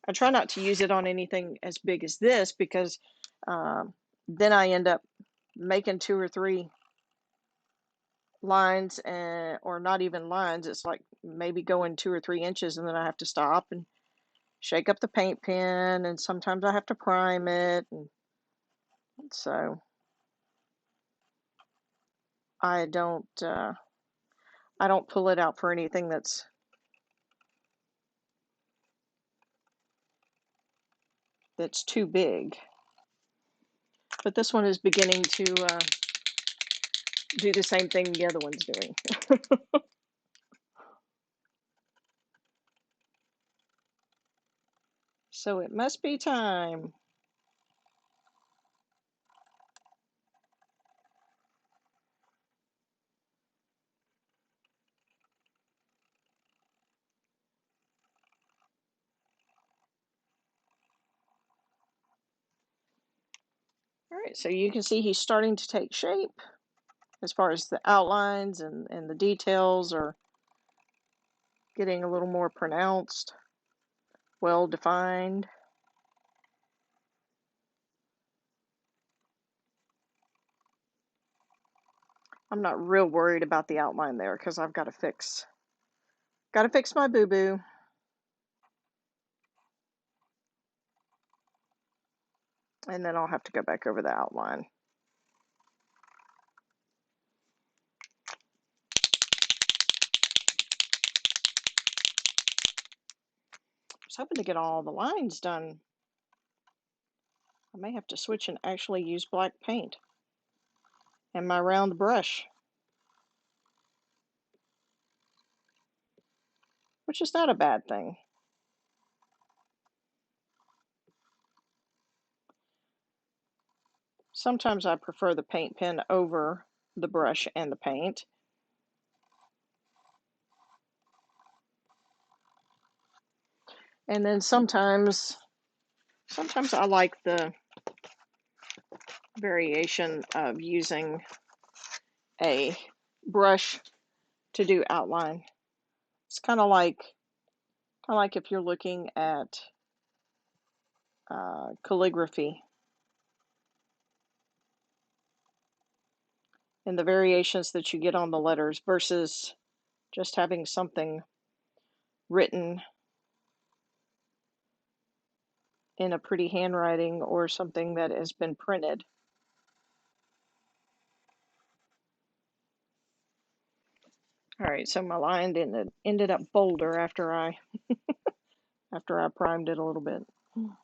I try not to use it on anything as big as this because then I end up making 2 or 3 lines or not even lines. It's like maybe going 2 or 3 inches, and then I have to stop and shake up the paint pen, and sometimes I have to prime it, and so I don't pull it out for anything that's too big. But this one is beginning to do the same thing the other one's doing. So it must be time. All right, so you can see he's starting to take shape as far as the outlines and the details are getting a little more pronounced, well defined. I'm not real worried about the outline there because I've got to fix my boo-boo. And then I'll have to go back over the outline. I was hoping to get all the lines done. I may have to switch and actually use black paint and my round brush, which is not a bad thing. Sometimes I prefer the paint pen over the brush and the paint. And then sometimes I like the variation of using a brush to do outline. It's kind of like if you're looking at calligraphy and the variations that you get on the letters versus just having something written in a pretty handwriting or something that has been printed. All right, so my line ended up bolder after I primed it a little bit. All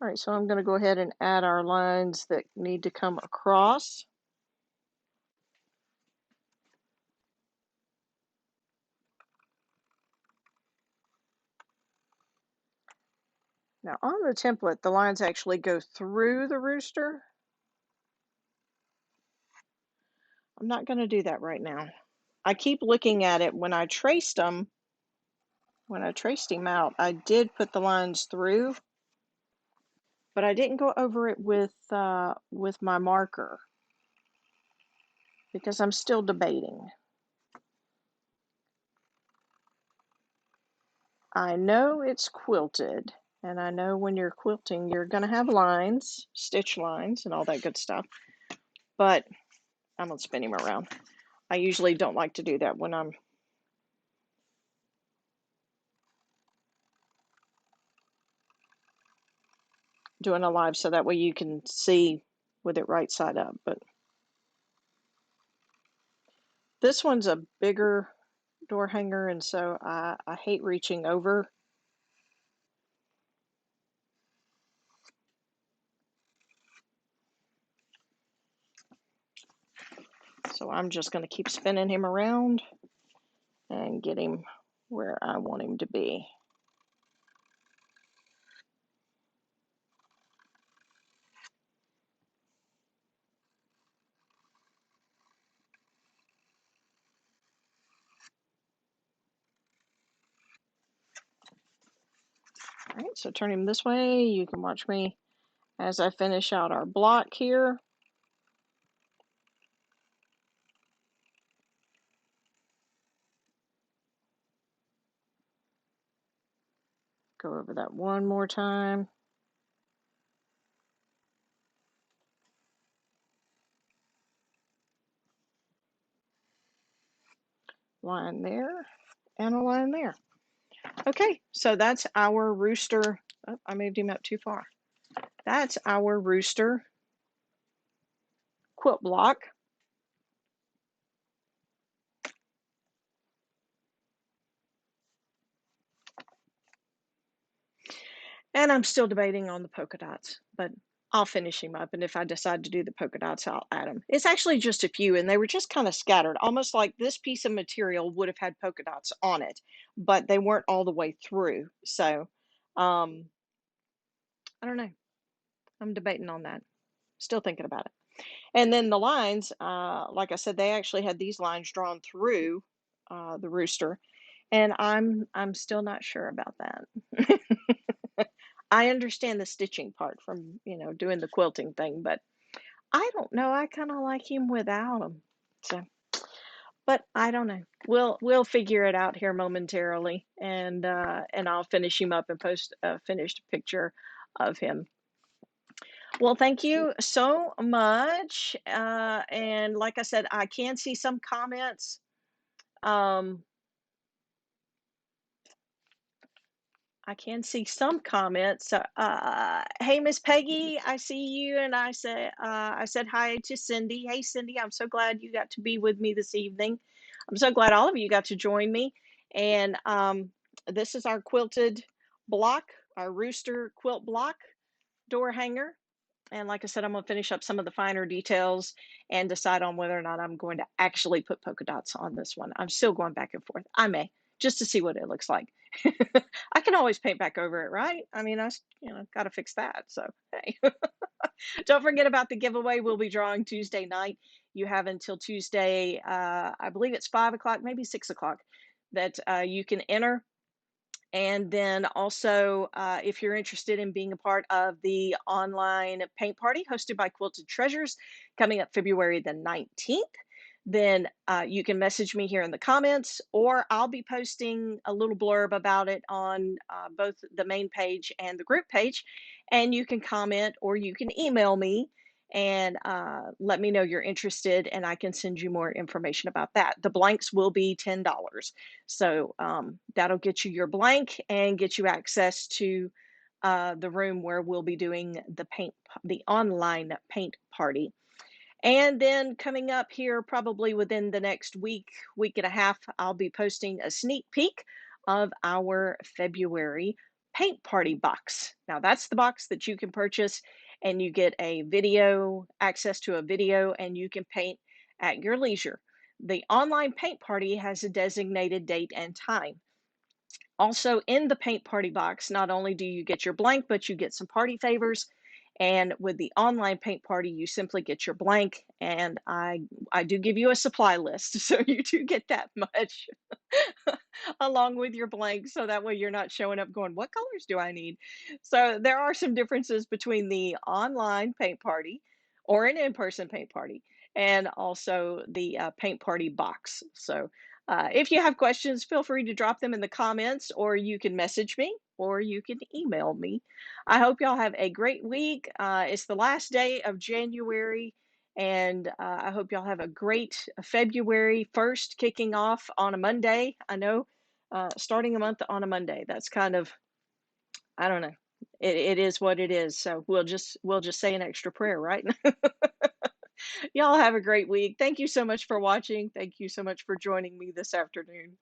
right, so I'm going to go ahead and add our lines that need to come across. Now on the template, the lines actually go through the rooster. I'm not going to do that right now. I keep looking at it. When I traced him out, I did put the lines through, but I didn't go over it with my marker because I'm still debating. I know it's quilted, and I know when you're quilting, you're going to have lines, stitch lines, and all that good stuff, but I'm going to spin him around. I usually don't like to do that when I'm doing a live, so that way you can see with it right side up. But this one's a bigger door hanger, and so I hate reaching over. So I'm just going to keep spinning him around and get him where I want him to be. All right, so turn him this way. You can watch me as I finish out our block here. Go over that one more time. Line there and a line there. Okay, so that's our rooster. Oh, I moved him up too far. That's our rooster quilt block. And I'm still debating on the polka dots, but I'll finish him up. And if I decide to do the polka dots, I'll add them. It's actually just a few, and they were just kind of scattered, almost like this piece of material would have had polka dots on it, but they weren't all the way through. So um, I don't know. I'm debating on that. Still thinking about it. And then the lines, like I said, they actually had these lines drawn through the rooster, and I'm still not sure about that. I understand the stitching part from, doing the quilting thing, but I don't know. I kind of like him without them. So, but I don't know. We'll figure it out here momentarily, and I'll finish him up and post a finished picture of him. Well, thank you so much. And like I said, I can see some comments. Um, I can see some comments. So, hey, Miss Peggy, I see you, and I said hi to Cindy. Hey, Cindy, I'm so glad you got to be with me this evening. I'm so glad all of you got to join me. And this is our quilted block, our rooster quilt block door hanger. And like I said, I'm gonna finish up some of the finer details and decide on whether or not I'm going to actually put polka dots on this one. I'm still going back and forth. I may, just to see what it looks like. I can always paint back over it, right? I mean, got to fix that. So, hey, don't forget about the giveaway. We'll be drawing Tuesday night. You have until Tuesday, I believe it's 5 o'clock, maybe 6 o'clock, that you can enter. And then also, if you're interested in being a part of the online paint party hosted by Quilted Treasures coming up February the 19th, then you can message me here in the comments, or I'll be posting a little blurb about it on both the main page and the group page. And you can comment or you can email me and let me know you're interested, and I can send you more information about that. The blanks will be $10. So that'll get you your blank and get you access to the room where we'll be doing the online paint party. And then coming up here, probably within the next week and a half, I'll be posting a sneak peek of our February paint party box. Now, that's the box that you can purchase, and you get access to a video, and you can paint at your leisure. The online paint party has a designated date and time. Also, in the paint party box, not only do you get your blank, but you get some party favors. And with the online paint party, you simply get your blank, and I do give you a supply list, so you do get that much along with your blank, so that way you're not showing up going, "What colors do I need?" So there are some differences between the online paint party or an in-person paint party, and also the paint party box. So if you have questions, feel free to drop them in the comments, or you can message me, or you can email me. I hope y'all have a great week. It's the last day of January, and I hope y'all have a great February 1st, kicking off on a Monday. I know starting a month on a Monday, that's kind of, I don't know. It is what it is. So we'll just say an extra prayer, right? Y'all have a great week. Thank you so much for watching. Thank you so much for joining me this afternoon.